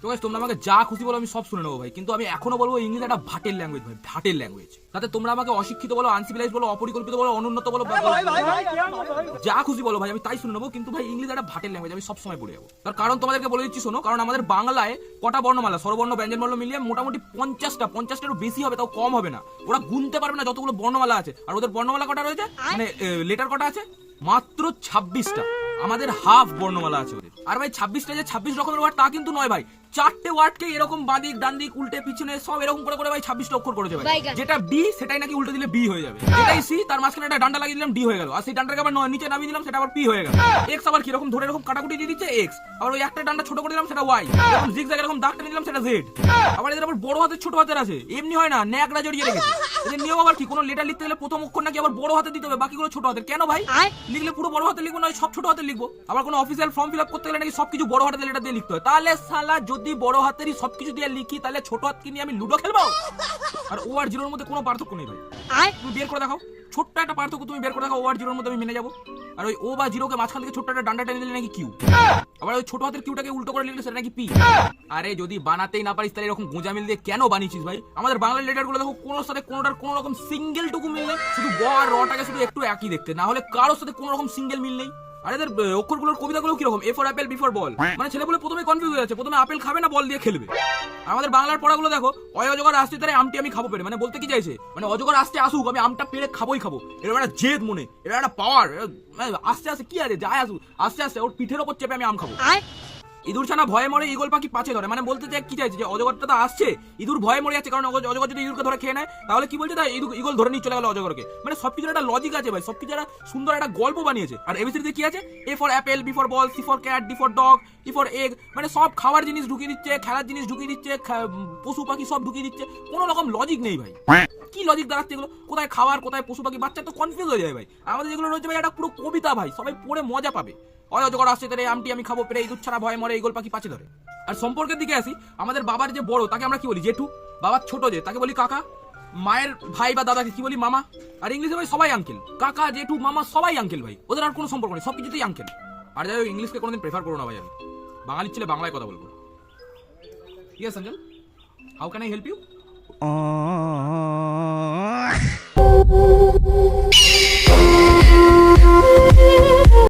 তো গাইস তোমরা আমাকে যা খুশি বলো আমি সব শুনে নেবো ভাই, কিন্তু আমি এখনো বলবো ইংলিশ একটা ভাটের ল্যাঙ্গুয়েজ ভাই, ভাটের ল্যাঙ্গুয়েজ। তাতে তোমরা আমাকে অশিক্ষিত বলো, আনসিভিলাইজ বলো, অপরিকল্পিত বলো, অনুন্নত বলো, যা খুশি বলো ভাই আমি তাই শুনে নেবো, কিন্তু ভাই ইংলিশ একটা ভাটের ল্যাঙ্গুয়েজ, আমি সবসময় পড়ে যাবো। তার কারণ তোমাদেরকে বলে দিচ্ছি শোনো, কারণ আমাদের বাংলায় কটা বর্ণমালা, স্বরবর্ণ ব্যঞ্জনবর্ণ মিলিয়ে মোটামুটি 50টারও বেশি হবে, তাও কম হবে না। ওরা গুনতে পারবে না যতগুলো বর্ণমালা আছে। আর ওদের বর্ণমালা কটা রয়েছে, মানে লেটার কটা আছে, মাত্র 26টা। আমাদের হাফ বর্ণমালা আছে ওদের। আর ভাই 26টা যে 26 রকমের ওয়ার্ড তা কিন্তু নয় ভাই, 4টে ওয়ার্ডকে এরকম বাঁদিক ডানদিক উল্টে পিছনে সব এরকম করে করে ভাই 26টা অক্ষর করেছে ভাই। যেটা বি সেটাই নাকি উল্টে দিলে বি হয়ে যাবে, যেটাই সি তার মাঝখানে একটা ডান্ডা লাগিয়ে দিলাম ডি হয়ে গেল, আর সেই ডান্ডাকে আবার নিচে নামিয়ে দিলাম সেটা আবার পি হয়ে গেল। এক্স আবার কিরকম ধরে এরকম কাটাকুটি দিয়ে দিচ্ছে এক্স, আবার ওই একটা ডান্ডা ছোট করে দিলাম সেটা ওয়াই, এরকম জিগজ্যাগ এরকম দাগ টেনে দিলাম সেটা জেড। আবার এদের আবার বড় হাতের ছোট হাতের আছে, এমনি হয় না, ন্যাকড়া জড়িয়ে রেখেছে। এদের নিয়ম আবার কি, কোনো লেটার লিখতে গেলে প্রথম অক্ষর নাকি আবার বড় হাতে দিতে হবে, বাকিগুলো ছোট হাতের। কেন ভাই? লিখলে পুরো বড় হাতে লিখবো না সব ছোট হাতে লিখবো? আবার কোনো অফিসিয়াল ফর্ম ফিল আপ করতে গেলে নাকি সবকিছু বড় হাতের লেটার দিয়ে লিখতে হয়। তাহলে শালা যদি বড় হাতেরই সবকিছু দিয়ে লিখি তাহলে ছোট হাতকে নিয়ে আমি লুডো খেলবো? আর ও আর জিরোর মধ্যে কোনো পার্থক্য নেই ভাই, তুমি বের করে দেখাও, ছোট্ট একটা পার্থক্য তুমি বের করে দেখাও, ও আর জিরোর মধ্যে আমি মেনে যাবো। আর ওই ও বা জিরোকে মাঝখান থেকে ছোট্ট একটা ডান্ডা টেনে দিলে নাকি কিউ, আবার ওই ছোট হাতের কিউটাকে উল্টো করে লিখলে সেটা নাকি পি। আরে যদি বানাতেই না পারিস তাহলে এরকম গোঁজা মিল দিয়ে কেন বানিয়েছিস ভাই? আমাদের বাংলা লেটার গুলো দেখো কোনোর সাথে কোনোটার কোনো রকম সিঙ্গেল টুকু মিল নেই, শুধু ব আর রটাকে শুধু একটু একই দেখতে, না হলে কারোর সাথে কোনো রকম সিঙ্গেল মিল নেই। আর এদের অক্ষরগুলোর কবিতাগুলো কিরকম, A for apple B for ball, মানে ছেলেগুলো প্রথমে কনফিউজ হয়ে যাচ্ছে, প্রথমে আপেল খাবে না বল দিয়ে খেলবে। আমাদের বাংলার পড়াগুলো দেখো, অজগর আসতে তারে আমটি আমি খাবো পেরে, মানে বলতে কি চাইছে, মানে অজগর আসতে আসুক আমি আমটা পেরে খাবোই খাবো। এরকম একটা জেদ মনে, এরকম একটা পাওয়ার, আস্তে আস্তে কি আছে যায় আসুক, আস্তে আস্তে ওর পিঠের ওপর চেপে আমি আম খাবো। ইঁদুর ছানা ভয়ে মরে ঈগল পাখি পাছে ধরে, মানে বলতে চাই কি চাইছে যে অজগরটা তো আসছে, ইঁদুর ভয়ে মরে যাচ্ছে, কারণ অজগর যদি ইঁদুরকে ধরে খেয়ে নেয় তাহলে কি বলছে, তাই ঈগল ধরে নিয়ে চলে গেল অজগরকে। মানে সবকিছুর একটা লজিক আছে ভাই, সবকিছু একটা সুন্দর একটা গল্প বানিয়েছে। আর এবিসিডিতে কি আছে, A for apple B for ball C for cat D for dog E for egg, মানে সব খাওয়ার জিনিস ঢুকিয়ে দিচ্ছে, খেলার জিনিস ঢুকিয়ে দিচ্ছে, পশু পাখি সব ঢুকিয়ে দিচ্ছে, কোনো রকম লজিক নেই ভাই। কি লজিক দাঁড়াচ্ছে এগুলো, কোথায় খাবার কোথায় পশু পাখি, বাচ্চা তো কনফিউজ হয়ে যায় ভাই। আমাদের যেগুলো রয়েছে ভাই একটা পুরো কবিতা ভাই, সবাই পড়ে মজা পাবে। অজগর আসছে তারে আমটি আমি খাবো পেরে, ইঁদুর ছানা ভয়ে মরে ঈগল পাখি পাছে ধরে। আর সম্পর্কের দিকে আসি, আমাদের বাবার যে বড় তাকে আমরা কি বলি জেঠু, বাবার ছোট যে তাকে বলি কাকা, মায়ের ভাই বা দাদাকে কি বলি মামা। আর ইংলিশে ভাই সবাই আঙ্কেল, কাকা জেঠু মামা সবাই আঙ্কেল ভাই, ওদের আর কোনো সম্পর্ক নেই, সবকিছুতেই আঙ্কেল। আর যাই হোক ইংলিশকে কোনোদিন প্রেফার করো না ভাই, আমি বাঙালির ছেলে বাংলায় কথা বলবো। ঠিক আছে Sanjal, how can I help you?